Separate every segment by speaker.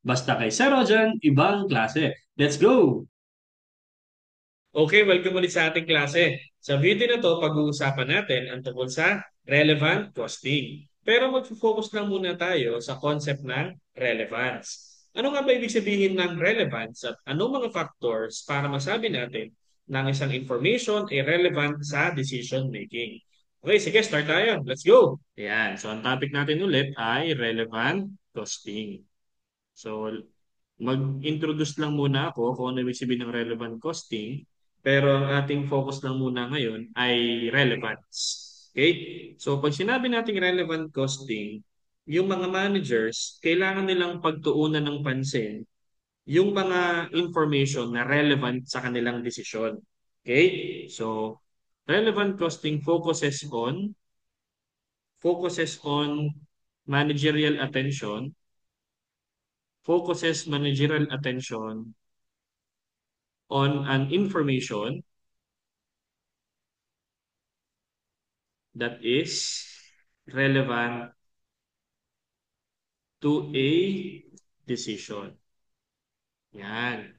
Speaker 1: Basta kay Sir Rojan, ibang klase. Let's go!
Speaker 2: Okay, welcome ulit sa ating klase. Sa video na to, pag-uusapan natin ang tungkol sa relevant costing. Pero mag-focus lang muna tayo sa concept ng relevance. Ano nga ba ibig sabihin ng relevance at anong mga factors para masabi natin na ang isang information ay relevant sa decision making? Okay, sige, start tayo. Let's go!
Speaker 1: Ayan, so ang topic natin ulit ay relevant costing. So, mag-introduce lang muna ako kung ano ibig sabihin ng relevant costing, pero ang ating focus lang muna ngayon ay relevance. Okay? So, pag sinabi nating relevant costing, yung mga managers, kailangan nilang pagtuunan ng pansin yung mga information na relevant sa kanilang desisyon. Okay? So, relevant costing focuses on managerial attention on an information that is relevant to a decision. Yan.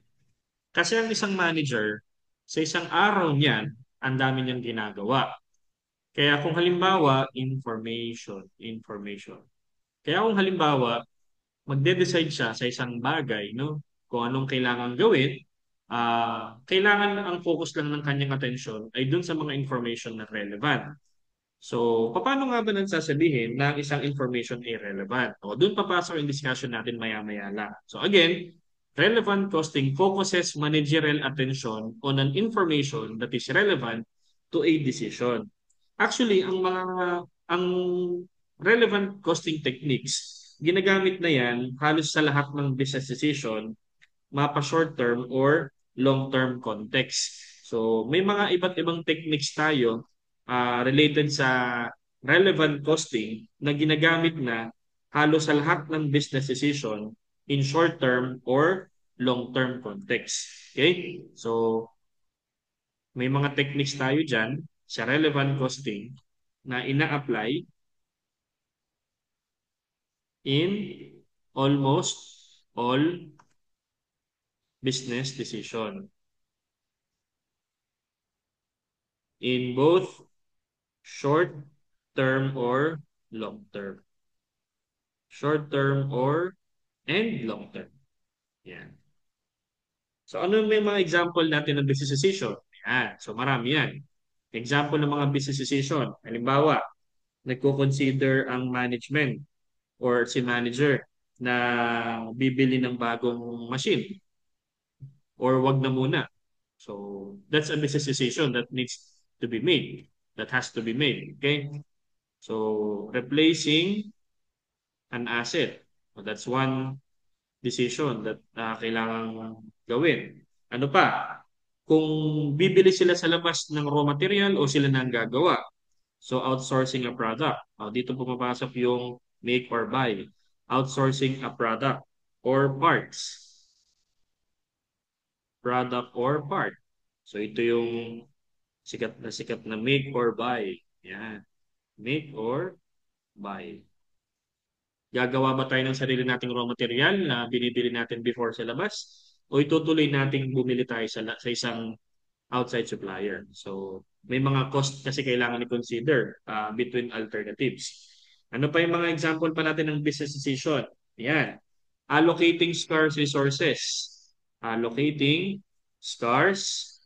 Speaker 1: Kasi ang isang manager, sa isang araw niyan, ang dami niyang ginagawa. Kaya kung halimbawa, information. Kaya kung halimbawa, magde-decide siya sa isang bagay, no? Kung anong kailangan gawin, kailangan ang focus lang ng kanyang atensyon ay dun sa mga information na relevant. So, paano nga ba nang sasabihin na ang isang information ay relevant? O, dun papasok yung discussion natin maya-maya lang. So, again, relevant costing focuses managerial attention on an information that is relevant to a decision. Actually, ang relevant costing techniques, ginagamit na yan halos sa lahat ng business decision, mapa short-term or long-term context. So, may mga iba't ibang techniques tayo related sa relevant costing na ginagamit na halos sa lahat ng business decision in short-term or long-term context. Okay? So, may mga techniques tayo dyan sa relevant costing na ina-apply in almost all business decision in both short term or long term. Short term or and long term. Yan. So ano may mga example natin ng business decision? Yan. So marami yan. Example ng mga business decision. Halimbawa, nagko-consider ang management or si manager na bibili ng bagong machine or wag na muna. So that's a business decision that needs to be made. That has to be made. Okay? So replacing an asset. So, that's one decision that kailangan gawin. Ano pa? Kung bibili sila sa labas ng raw material o sila na ang gagawa. So outsourcing a product. Dito pumapasok yung make or buy. Outsourcing a product or parts. Product or part. So ito yung sikat na make or buy. Yan. Make or buy. Gagawa ba tayo ng sarili nating raw material na binibili natin before sa labas? O itutuloy nating bumili tayo sa isang outside supplier? So, may mga cost kasi kailangan i-consider between alternatives. Ano pa yung mga example pa natin ng business decision? Yan. Allocating scarce resources. Allocating scarce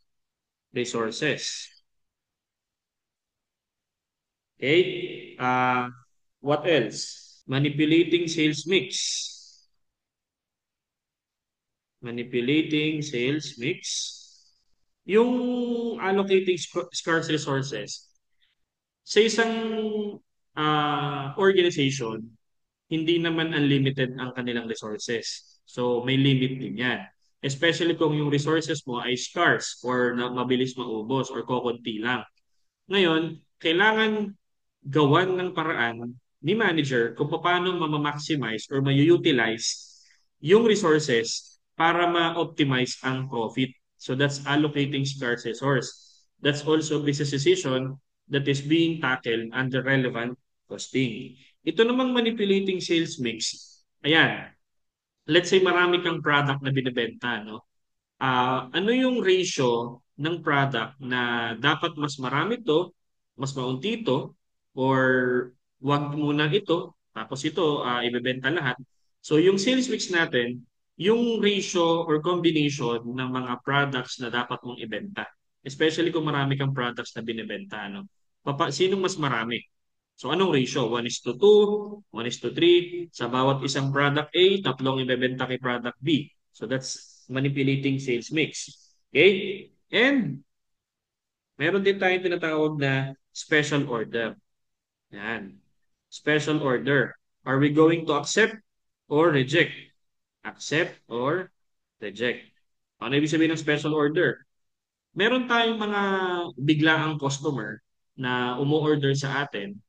Speaker 1: resources. Okay? What else? Manipulating sales mix. Manipulating sales mix. Yung allocating scarce resources, sa isang organization, hindi naman unlimited ang kanilang resources. So, may limit din yan. Especially kung yung resources mo ay scarce or na mabilis maubos or kokonti lang. Ngayon, kailangan gawan ng paraan ni manager kung paano ma-maximize or ma-utilize yung resources para ma-optimize ang profit. So that's allocating scarce resource. That's also business decision that is being tackled under relevant costing. Ito namang manipulating sales mix. Ayan. let's say marami kang product na binebenta, no? Ano yung ratio ng product na dapat mas marami to, mas maunti ito, or wag muna ito, tapos ito, ibebenta lahat. So yung sales mix natin, yung ratio or combination ng mga products na dapat mong ibenta. Especially kung marami kang products na binebenta, no? Sinong mas marami? So anong ratio? 1:2, 1:3. Sa bawat isang product A, tatlong ibebenta kay product B. So that's manipulating sales mix. Okay? And meron din tayong tinatawag na special order. Yan. Special order. Are we going to accept or reject? Accept or reject. Ano ibig sabihin ng special order? Meron tayong mga biglaang customer na umu-order sa atin,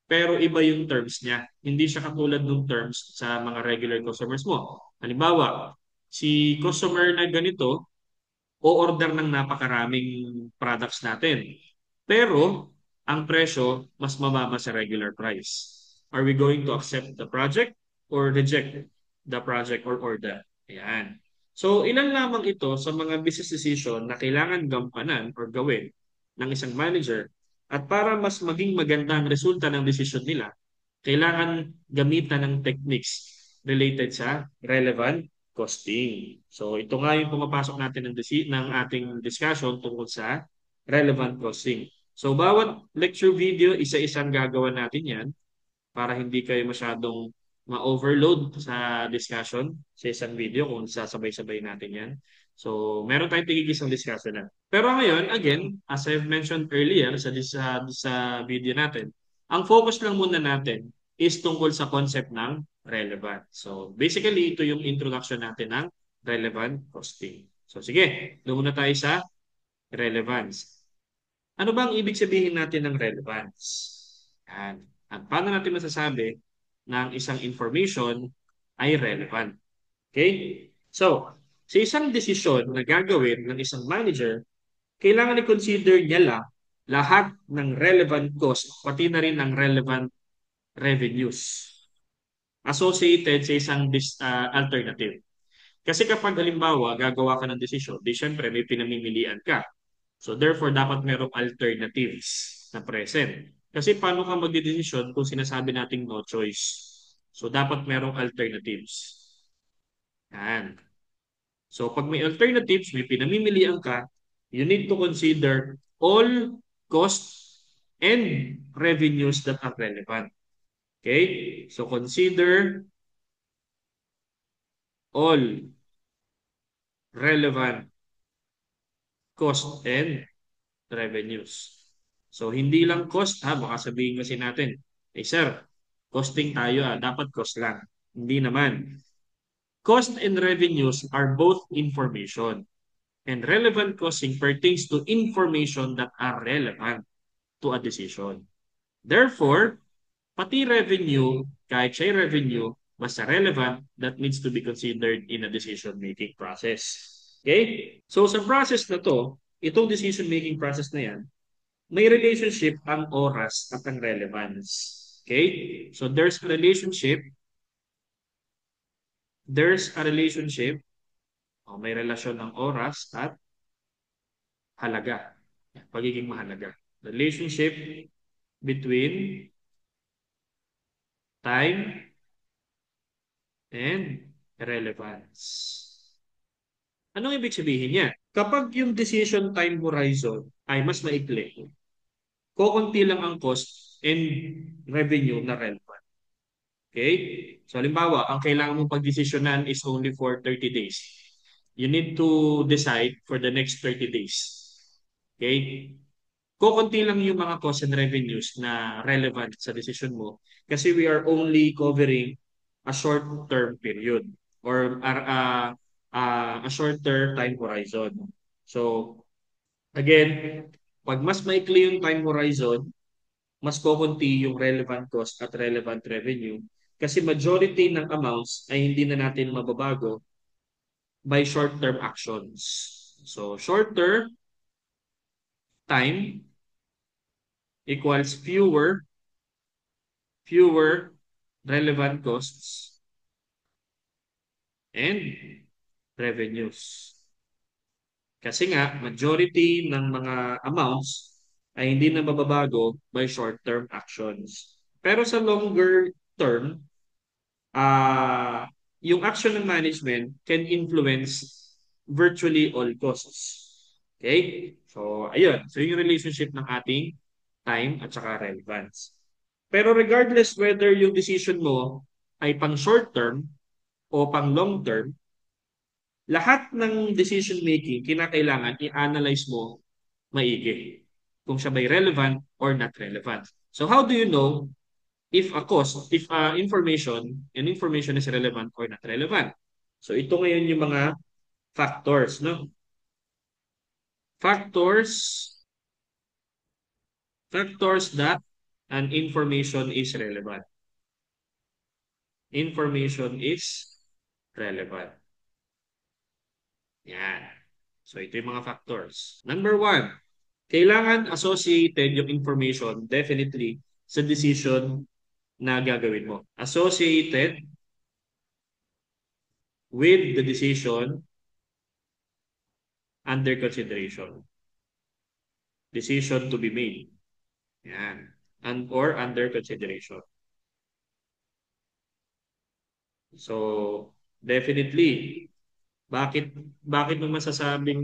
Speaker 1: pero iba yung terms niya. Hindi siya katulad ng terms sa mga regular customers mo. Halimbawa, si customer na ganito, o-order ng napakaraming products natin. Pero, ang presyo, mas mababa sa regular price. Are we going to accept the project or reject the project or order? Ayan. So, ilan lamang ito sa mga business decision na kailangan gampanan or gawin ng isang manager at para mas maging maganda ang resulta ng decision nila, kailangan gamitan ng techniques related sa relevant costing. So ito nga yung pumapasok natin ng ating discussion tungkol sa relevant costing. So bawat lecture video, isa-isang gagawa natin yan para hindi kayo masyadong ma-overload sa discussion sa isang video kung sasabay-sabay natin yan. So, meron tayong tigigis ng discussion na. Pero ngayon, again, as I've mentioned earlier sa video natin, ang focus lang muna natin is tungkol sa concept ng relevant. So, basically, ito yung introduction natin ng relevant costing. So, sige, doon muna tayo sa relevance. Ano bang ibig sabihin natin ng relevance? Yan. At paano natin masasabi na ang isang information ay relevant? Okay? So, sa isang desisyon na gagawin ng isang manager, kailangan i-consider niya lang lahat ng relevant cost, pati na rin ang relevant revenues associated sa isang alternative. Kasi kapag halimbawa gagawa ka ng desisyon, di syempre may pinamimilian ka. So therefore, dapat merong alternatives na present. Kasi paano ka magdedesisyon kung sinasabi nating no choice? So dapat merong alternatives. Yan. So pag may alternatives, may pinamimilian ka, you need to consider all costs and revenues that are relevant. Okay? So consider all relevant costs and revenues. So, hindi lang cost ha, baka sabihin kasi natin, eh sir, costing tayo dapat cost lang. Hindi naman. Cost and revenues are both information. And relevant costing pertains to information that are relevant to a decision. Therefore, pati revenue, kahit siya'y revenue, basta relevant, that needs to be considered in a decision-making process. Okay? So, sa process na to, itong decision-making process na yan, may relationship ang oras at ang relevance. Okay? So there's a relationship, may relasyon ng oras at halaga. Pagiging mahalaga. Relationship between time and relevance. Anong ibig sabihin niya? Kapag yung decision time horizon ay mas maikli, kukunti lang ang cost and revenue na relevant. Okay? So, halimbawa, ang kailangan mong pagdesisyonan is only for 30 days. You need to decide for the next 30 days. Okay? Kukunti lang yung mga costs and revenues na relevant sa decision mo kasi we are only covering a short-term period or a shorter time horizon. So, again, pag mas maikli yung time horizon, mas kukunti yung relevant cost at relevant revenue kasi majority ng amounts ay hindi na natin mababago by short-term actions. So, shorter time equals fewer relevant costs and revenues. Kasi nga, majority ng mga amounts ay hindi na mababago by short-term actions. Pero sa longer term, ah yung action ng management can influence virtually all costs. Okay? So, ayun. So, yung relationship ng ating time at saka relevance. Pero regardless whether yung decision mo ay pang short term o pang long term, lahat ng decision making kinakailangan i-analyze mo maigi kung siya ba'y relevant or not relevant. So how do you know if information is relevant or not relevant? So ito ngayon yung mga factors, no? Factors, factors that an information is relevant. Information is relevant. Yan. So ito yung mga factors. Number one, kailangan associated yung information definitely sa decision na gagawin mo. Associated with the decision under consideration. Decision to be made. Yan. And or under consideration. So, definitely, bakit bakit mo masasabing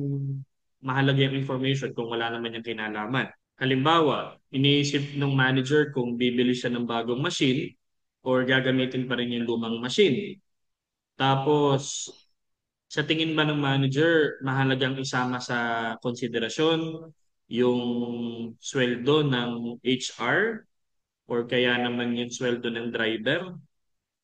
Speaker 1: mahalaga yung information kung wala naman yung kinalaman? Halimbawa, iniisip ng manager kung bibili siya ng bagong machine or gagamitin pa rin yung lumang machine. Tapos, sa tingin ba ng manager, mahalagang isama sa konsiderasyon yung sweldo ng HR or kaya naman yung sweldo ng driver?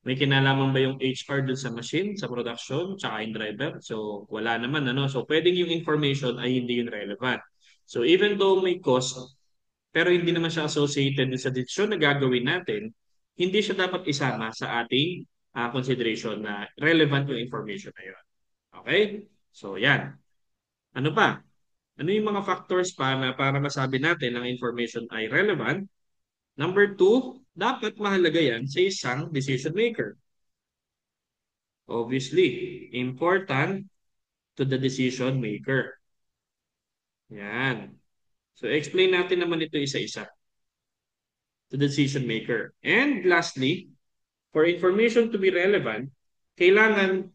Speaker 1: May kinalaman ba yung HR dun sa machine, sa production, tsaka yung driver? So, wala naman, ano? So, pwedeng yung information ay hindi yun relevant. So, even though may cost, pero hindi naman siya associated sa desisyon na gagawin natin, hindi siya dapat isama sa ating consideration na relevant yung information na yun. Okay? So, yan. Ano pa? Ano yung mga factors pa na para masabi natin ang information ay relevant? Number two, dapat mahalaga yan sa isang decision maker. Obviously, important to the decision maker. Yan. So, explain natin naman ito isa-isa to the decision maker. And lastly, for information to be relevant, kailangan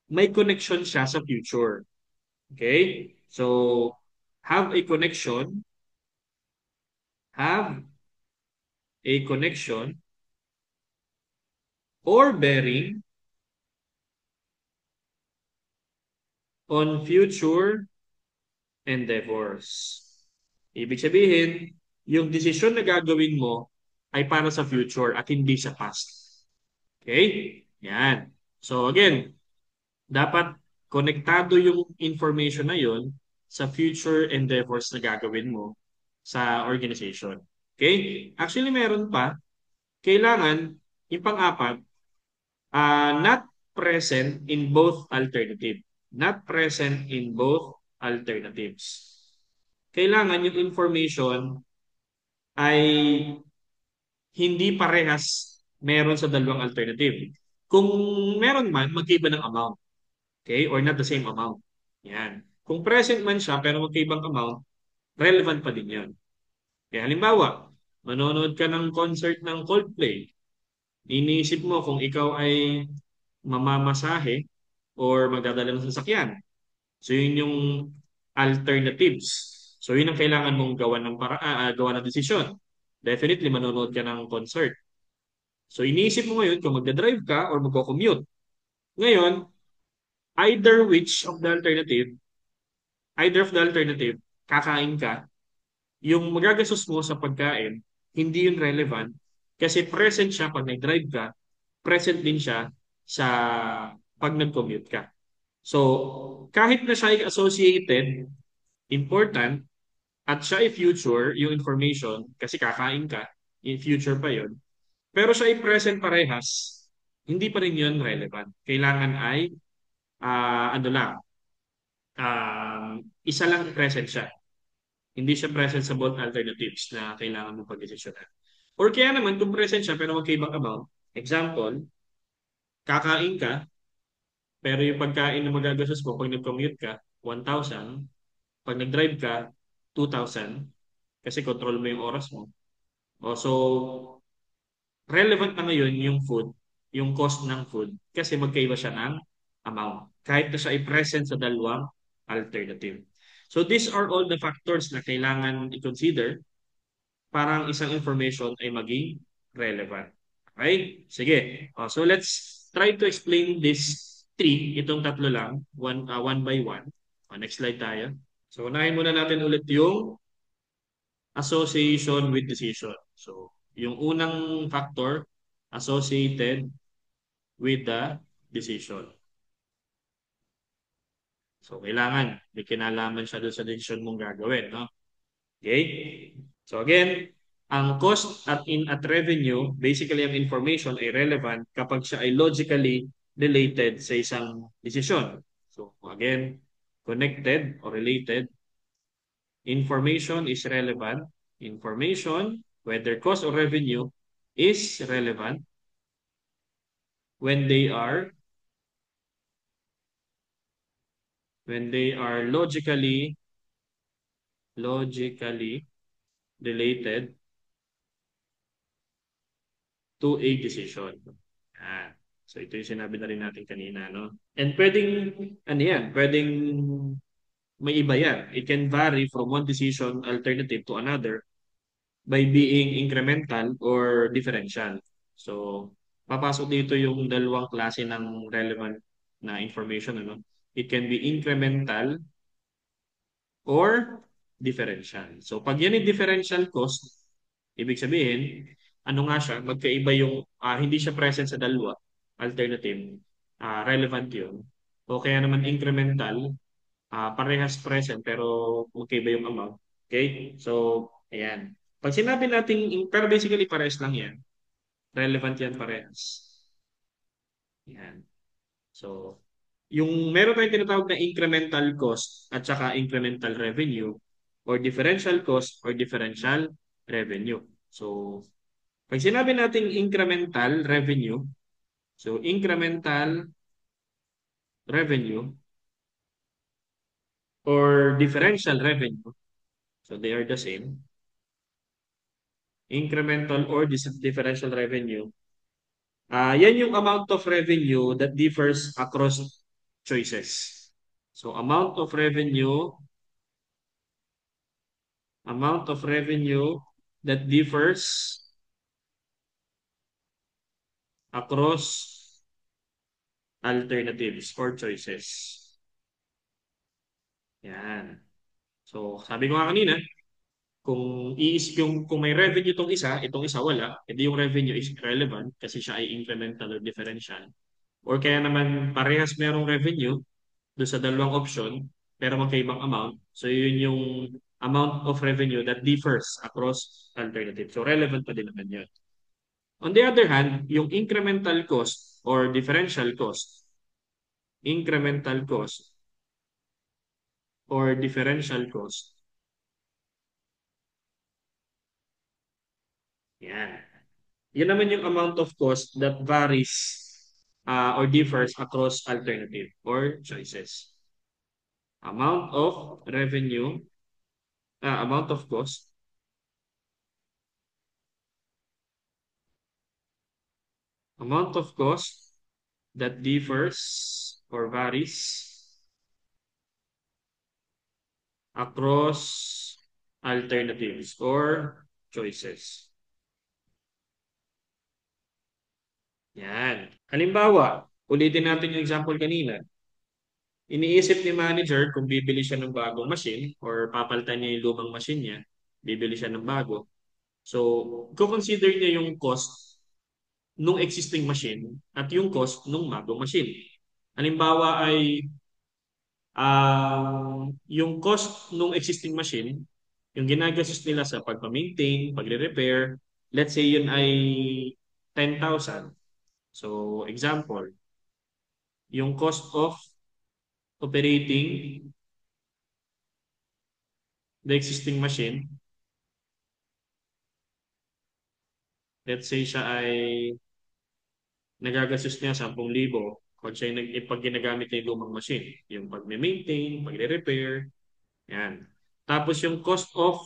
Speaker 1: may connection siya sa future. Okay? So, have a connection, have a connection or bearing on future endeavors. Ibig sabihin, yung desisyon na gagawin mo ay para sa future at hindi sa past. Okay? Yan. So again, dapat konektado yung information na yun sa future endeavors na gagawin mo sa organization. Okay? Actually, meron pa. Kailangan, yung pang-apat, not present in both alternative. Not present in both alternatives. Kailangan yung information ay hindi parehas meron sa dalawang alternative. Kung meron man, magkaiba ng amount. Okay? Or not the same amount. Yan. Kung present man siya pero magkaibang amount, relevant pa din yan. Kaya halimbawa, manonood ka ng concert ng Coldplay. Iniisip mo kung ikaw ay mamamasahe or magdadala ng sasakyan. So yun yung alternatives. So yun ang kailangan mong gawa ng desisyon. Definitely manonood ka ng concert. So iniisip mo ngayon kung magdadrive ka or magko-commute. Ngayon, either of the alternative, kakain ka, yung magagastos mo sa pagkain, hindi yun relevant kasi present siya pag nag-drive ka, present din siya sa pag nag-commute ka. So, kahit na siya ay associated, important, at siya ay future, yung information, kasi kakain ka, in future pa yon. Pero siya ay present parehas, hindi pa rin yun relevant. Kailangan ay, ano lang, isa lang present siya. Hindi siya present sa both alternatives na kailangan mong pag-desisyonan. Or kaya naman, kung present siya pero magkaibang amount, example, kakain ka, Pero yung pagkain na magagastos mo pag nag-commute ka, 1,000. Pag nag-drive ka, 2,000 kasi control mo yung oras mo. O, so, relevant na ngayon yung food, yung cost ng food kasi magkaiba siya ng amount. Kahit na siya ay present sa dalawang alternative. So these are all the factors na kailangan i-consider para ang isang information ay maging relevant. Okay? Sige. So let's try to explain this three, itong tatlo lang, one by one. Next slide tayo. So unahin muna natin ulit yung association with decision. So yung unang factor, associated with the decision. So, kailangan may kinalaman siya doon sa decision mong gagawin, no? Okay? So, again, ang cost at revenue, basically ang information ay relevant kapag siya ay logically related sa isang decision. So, again, connected or related. Information is relevant. Information, whether cost or revenue, is relevant when they are logically related to a decision. Ah, so ito yung sinabi na rin natin kanina, no? And pwedeng may iba yan. It can vary from one decision alternative to another by being incremental or differential. So, papasok dito yung dalawang klase ng relevant na information, ano? It can be incremental or differential. So pag yan yung differential cost, ibig sabihin, ano nga siya, magkaiba yung, hindi siya present sa dalawa, alternative, relevant yun. O kaya naman incremental, parehas present pero magkaiba yung amount. Okay? So, ayan. Pag sinabi natin, pero basically parehas lang yan. Relevant yan parehas. Ayan. So, yung meron tayong tinatawag na incremental cost at saka incremental revenue or differential cost or differential revenue. So, pag sinabi nating incremental revenue, so incremental revenue or differential revenue, so they are the same. Incremental or differential revenue, yan yung amount of revenue that differs across choices. So, amount of revenue that differs across alternatives or choices. Yan. So, sabi ko nga kanina, kung may revenue itong isa wala, edi yung revenue is relevant kasi siya ay incremental or differential. Or kaya naman parehas merong revenue doon sa dalawang option pero magkaibang amount. So, yun yung amount of revenue that differs across alternatives. So, relevant pa din naman yun. On the other hand, yung incremental cost or incremental cost or differential cost, yan. Yan naman yung amount of cost that varies or differs across alternative or choices. Amount of revenue, amount of cost, amount of cost that differs or varies across alternatives or choices. Yan. Halimbawa, ulitin natin yung example kanina. Iniisip ni manager kung bibili siya ng bagong machine or papalitan niya yung lumang machine niya, bibili siya ng bago. So, consider niya yung cost nung existing machine at yung cost nung bagong machine. Halimbawa ay yung cost nung existing machine, yung ginagastos nila sa pagpa-maintain, pagre-repair, let's say yun ay 10,000. So, example, yung cost of operating the existing machine, let's say siya ay nagagastos niya 10,000. pag ginagamit na yung lumang machine. Yung pag-maintain, pagre-repair, yan. Tapos yung cost of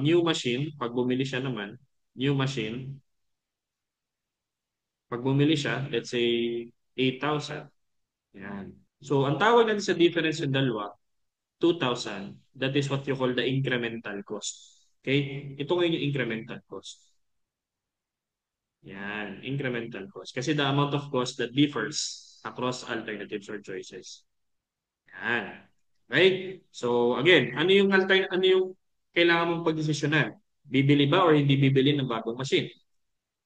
Speaker 1: new machine, pag bumili siya naman, new machine, pag bumili siya, let's say 8,000. Yan. So, ang tawag natin sa difference ng dalawa, 2,000. That is what you call the incremental cost. Okay? Ito ngayon yung incremental cost. Yan, incremental cost. Kasi the amount of cost that differs across alternatives or choices. Yan. Right? So, again, ano yung kailangan mong pagdesisyonan? Bibili ba or hindi bibili ng bagong machine?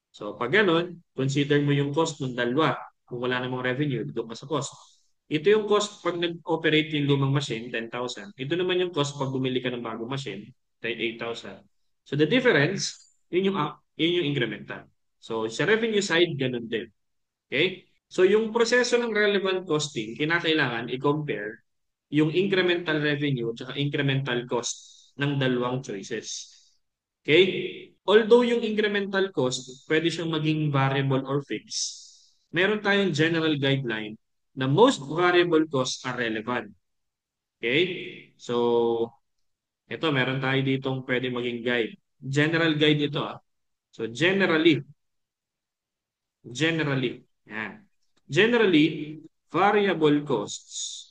Speaker 1: So, pag ganun, consider mo yung cost ng dalawa. Kung wala namang revenue, doon ka sa cost. Ito yung cost pag nag-operate yung lumang machine, 10,000. Ito naman yung cost pag bumili ka ng bagong machine, 8,000. So, the difference, yun yung incremental. So, sa revenue side, ganun din. Okay? So, yung proseso ng relevant costing, kinakailangan i-compare yung incremental revenue at incremental cost ng dalawang choices. Okay? Although yung incremental cost, pwede siyang maging variable or fixed. Meron tayong general guideline na most variable costs are relevant. Okay? So, ito, meron tayo ditong pwede maging guide. General guide ito. So, generally, yan. Generally, variable costs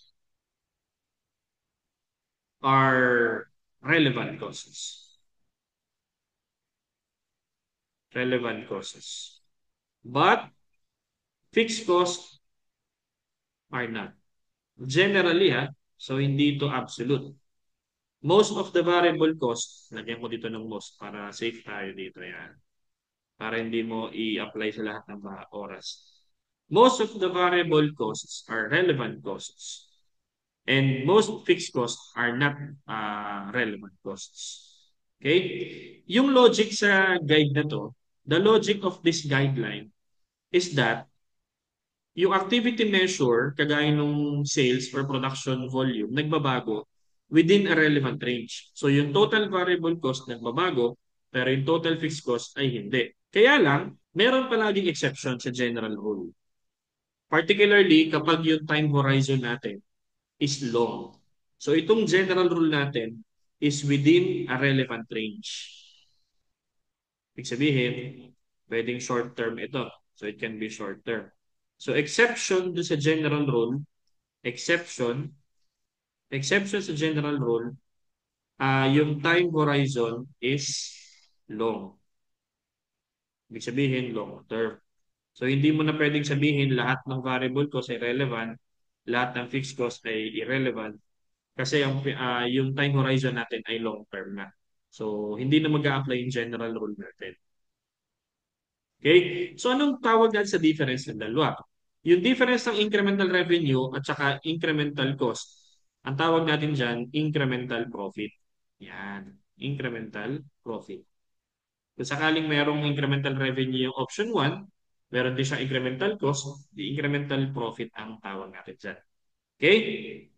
Speaker 1: are relevant costs. Relevant costs. But fixed costs are not. Generally, so hindi ito absolute. Most of the variable costs, lagyan ko dito ng most para safe tayo dito. Yan. Para hindi mo i-apply sa lahat ng mga oras. Most of the variable costs are relevant costs. And most fixed costs are not relevant costs. Okay? Yung logic sa guide na to, the logic of this guideline is that yung activity measure, kagaya ng sales or production volume, nagbabago within a relevant range. So yung total variable cost nagbabago, pero yung total fixed cost ay hindi. Kaya lang, meron palaging exception sa general rule. Particularly kapag yung time horizon natin is long. So itong general rule natin is within a relevant range. Ibig sabihin, pwedeng short term ito. So it can be short term. So exception do sa general rule, exception, exception sa general rule, yung time horizon is long. Ibig sabihin, long term. So hindi mo na pwedeng sabihin lahat ng variable cost ay relevant, lahat ng fixed cost ay irrelevant, kasi yung time horizon natin ay long term na. So hindi na mag-a-apply yung general rule natin. Okay? So anong tawag natin sa difference ng dalawa? Yung difference ng incremental revenue at saka incremental cost, ang tawag natin dyan, incremental profit. Yan. Incremental profit. Kung sakaling merong incremental revenue yung option 1, meron din siyang incremental cost, the incremental profit ang tawag natin dyan. Okay?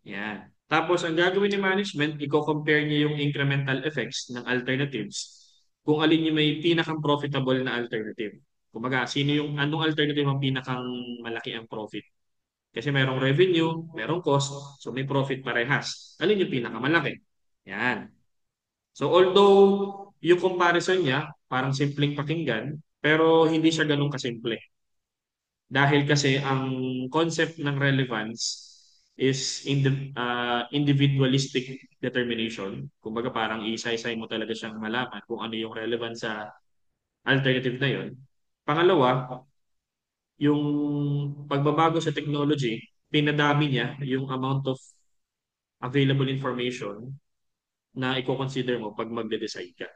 Speaker 1: Yan. Tapos, ang gagawin ni management, i-compare niya yung incremental effects ng alternatives kung alin yung may pinakang profitable na alternative. Kumbaga, anong alternative ang pinakang malaki ang profit? Kasi merong revenue, merong cost, so may profit parehas. Alin yung pinakamalaki? Yan. So, although yung comparison niya, parang simpleng pakinggan, pero hindi siya ganun kasimple. Dahil kasi ang concept ng relevance is individualistic determination. Kumbaga parang isa-isay mo talaga siyang malaman kung ano yung relevance sa alternative na yun. Pangalawa, yung pagbabago sa technology, pinadami niya yung amount of available information na i-consider mo pag magde-decide ka.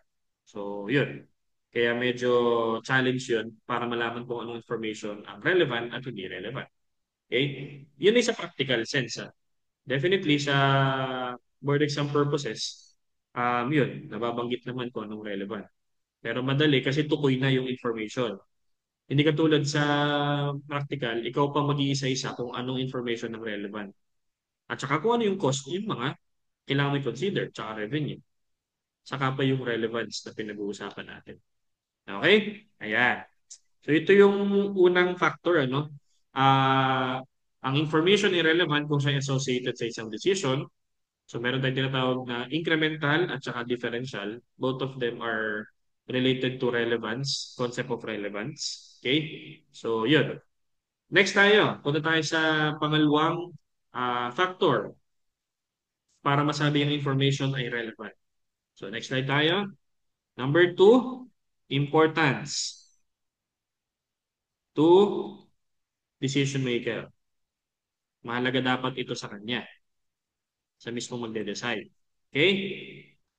Speaker 1: So, yun. Kaya medyo challenge yun para malaman kung anong information ang relevant at hindi relevant. Okay? Yun ay sa practical sense. Definitely sa board exam purposes, yun, nababanggit naman kung anong relevant. Pero madali kasi tukoy na yung information. Hindi katulad sa practical, ikaw pa mag-iisa-isa kung anong information ang relevant. At saka kung ano yung cost, yung mga kailangan mo i-consider, tsaka revenue. Saka pa yung relevance na pinag-uusapan natin. Okay? Ayan. So ito yung unang factor, ano? uh, ang information ay relevant kung siya ay associated sa isang decision. So meron tayong tinatawag na incremental at saka differential. Both of them are related to relevance, concept of relevance. Okay? So yun. Next tayo. Punta tayo sa pangalawang factor para masabi ang information ay relevant. So next slide tayo. Number two, importance to decision maker. Mahalaga dapat ito sa kanya, sa mismo magde-decide. Okay?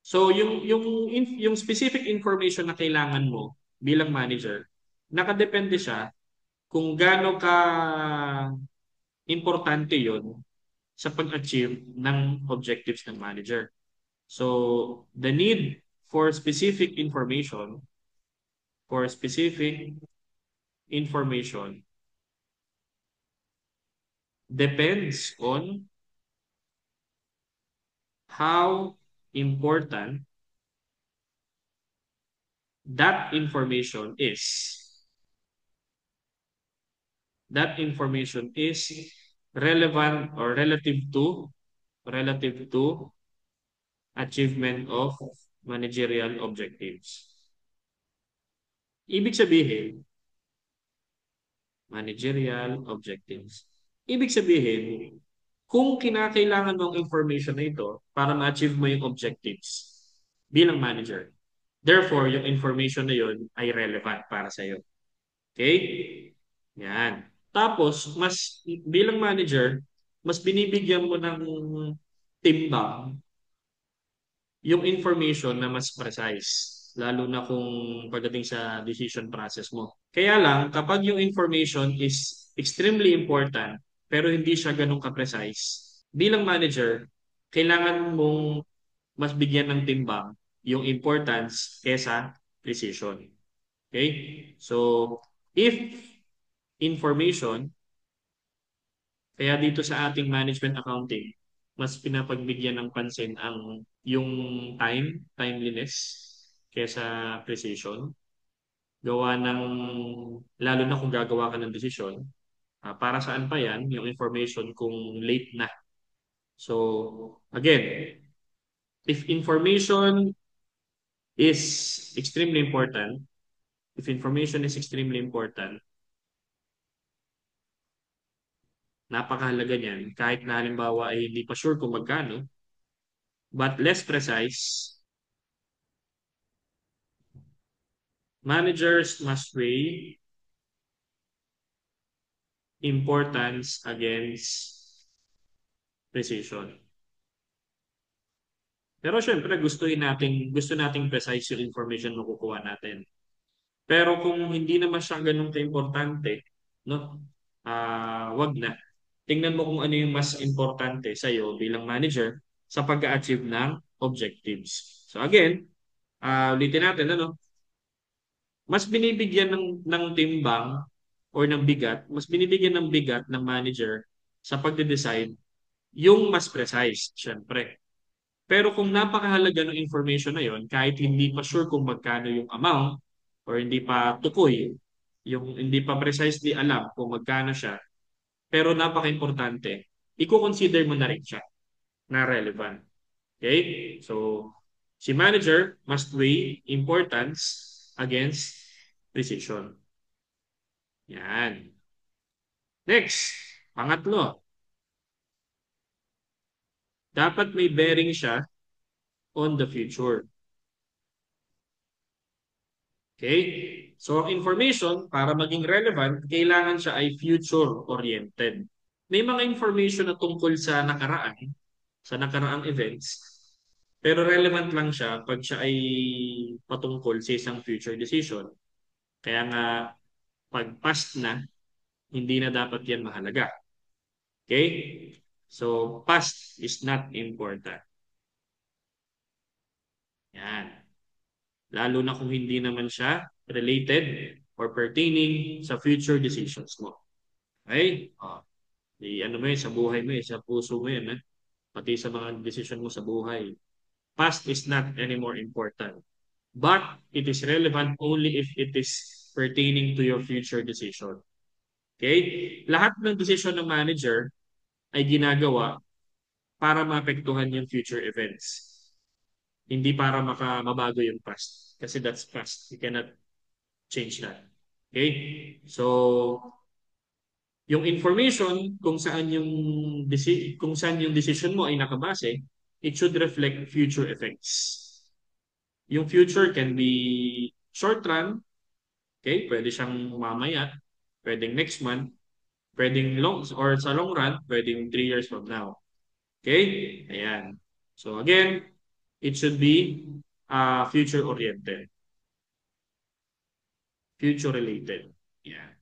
Speaker 1: So yung specific information na kailangan mo bilang manager, nakadepende siya kung gaano ka importante 'yon sa pag-achieve ng objectives ng manager. So the need for specific information depends on how important that information is. That information is relevant or relative to achievement of managerial objectives. Ibig sabihin, managerial objectives. Ibig sabihin, kung kinakailangan mo ang information na ito para ma-achieve mo yung objectives bilang manager, therefore, yung information na yun ay relevant para sa iyo. Okay? Yan. Tapos, bilang manager, mas binibigyan mo ng timbang yung information na mas precise, lalo na kung pagdating sa decision process mo. Kaya lang, kapag yung information is extremely important, pero hindi siya ganun ka-precise, bilang manager, kailangan mong mas bigyan ng timbang yung importance kesa precision. Okay? So, if information, kaya dito sa ating management accounting, mas pinapagbigyan ng pansin ang yung timeliness, kesa precision. Gawa ng, lalo na kung gagawa ka ng desisyon, para saan pa yan, yung information kung late na. So, again, if information is extremely important, if information is extremely important, napakahalaga niyan, kahit na halimbawa ay hindi pa sure kung magkano, but less precise, managers must weigh importance against precision. Pero syempre gusto nating precise yung information na kukuha natin. Pero kung hindi naman siya ganun ka-importante, no? Wag na. Tingnan mo kung ano yung mas importante sa iyo bilang manager sa pag-achieve ng objectives. So again, ulitin natin ano, mas binibigyan ng timbang or ng bigat, mas binibigyan ng bigat ng manager sa pagde-decide yung mas precise, syempre. Pero kung napakahalaga ng information na yon, kahit hindi pa sure kung magkano yung amount or hindi pa tukoy, yung hindi pa precisely alam kung magkano siya, pero napaka-importante, i-consider mo na rin siya na relevant. Okay? So, si manager must weigh importance against precision. Yan. Next, pangatlo, dapat may bearing siya on the future. Okay? So, ang information, para maging relevant, kailangan siya ay future-oriented. May mga information na tungkol sa nakaraang events, pero relevant lang siya pag siya ay patungkol sa isang future decision. Kaya nga, pag past na, hindi na dapat yan mahalaga. Okay? So, past is not important. Yan. Lalo na kung hindi naman siya related or pertaining sa future decisions mo. Okay? Ano mo yun, sa buhay mo sa puso mo yun. Pati sa mga decision mo sa buhay. Past is not anymore important. But it is relevant only if it is pertaining to your future decision. Okay? Lahat ng desisyon ng manager ay ginagawa para maapektuhan yung future events. Hindi para mabago yung past. Kasi that's past. You cannot change that. Okay? So, yung information kung saan yung decision mo ay nakabase, it should reflect future effects. Yung future can be short run, okay? Pwede siyang mamaya, pwedeng next month, pwedeng long or sa long run, pwedeng 3 years from now. Okay? Ayan. So again, it should be future oriented, future related. Yeah.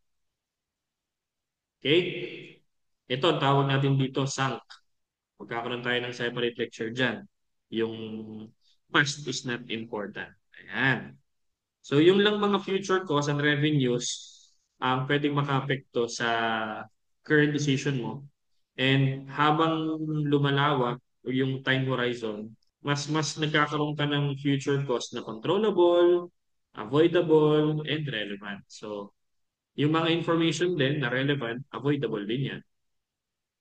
Speaker 1: Okay? Ito, ang tawag natin dito, sunk. Magkakaroon tayo ng separate lecture dyan. Yung past is not important. Ayan. So, yung lang mga future costs and revenues ang pwedeng makaapekto sa current decision mo. And habang lumalawak yung time horizon, mas nagkakaroon ka ng future cost na controllable, avoidable, and relevant. So, yung mga information din na relevant, avoidable din yan.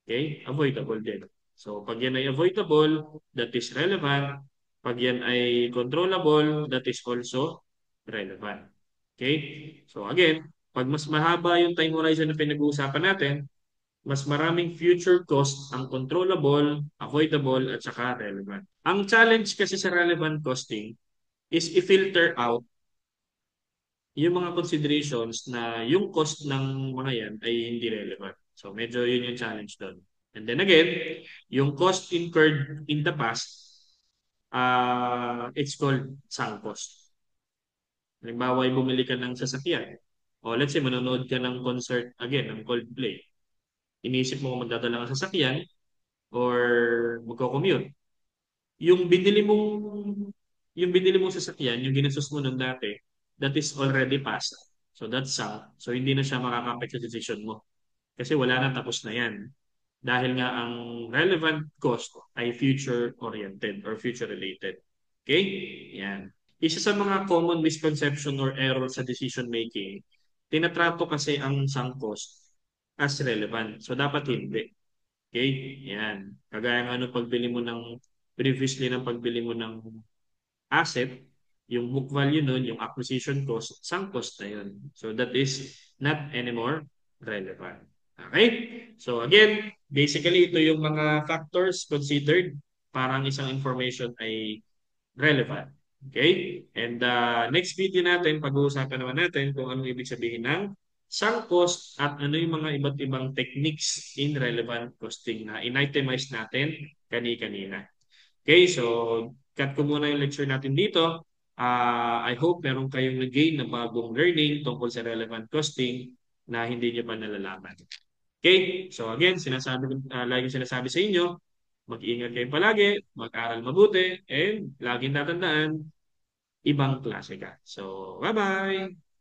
Speaker 1: Okay? Avoidable din. So, pag yan ay avoidable, that is relevant. Pag yan ay controllable, that is also relevant. Okay? So, again, pag mas mahaba yung time horizon na pinag-uusapan natin, mas maraming future cost ang controllable, avoidable, at saka relevant. Ang challenge kasi sa relevant costing is i-filter out yung mga considerations na yung cost ng mga yan ay hindi relevant. So medyo yun yung challenge doon. And then again, yung cost incurred in the past, it's called sunk cost. Halimbawa, ay bumili ka ng sasakyan. O let's say, manonood ka ng concert again, ng Coldplay. Inisip mo kung magdadala ng sasakyan or magko-commute. Yung binili mong yung binili mong sasakyan, yung ginastos mo nun dati, that is already past. So that's sunk. So hindi na siya makaka-affect sa decision mo. Kasi wala na, tapos na yan. Dahil nga ang relevant cost ay future-oriented or future-related. Okay? Yan. Isa sa mga common misconception or error sa decision making, tinatrato kasi ang sunk cost as relevant. So dapat hindi. Okay? Yan. Kagaya nga nung pagbili mo ng previously ng pagbili mo ng asset, yung book value nun, yung acquisition cost, sunk cost na yun. So that is not anymore relevant. Okay? So again, basically ito yung mga factors considered para ang isang information ay relevant. Okay? And next video natin, pag-uusapan naman natin kung anong ibig sabihin ng sunk cost at ano yung mga iba't ibang techniques in relevant costing na in-itemize natin kani-kanina. Okay, so cut ko muna yung lecture natin dito. I hope meron kayong nag-gain na bagong learning tungkol sa relevant costing na hindi nyo pa nalalaman. Okay, so again, laging sinasabi sa inyo, mag-iingat kayo palagi, mag-aral mabuti, and laging tatandaan, ibang klase ka. So, bye-bye!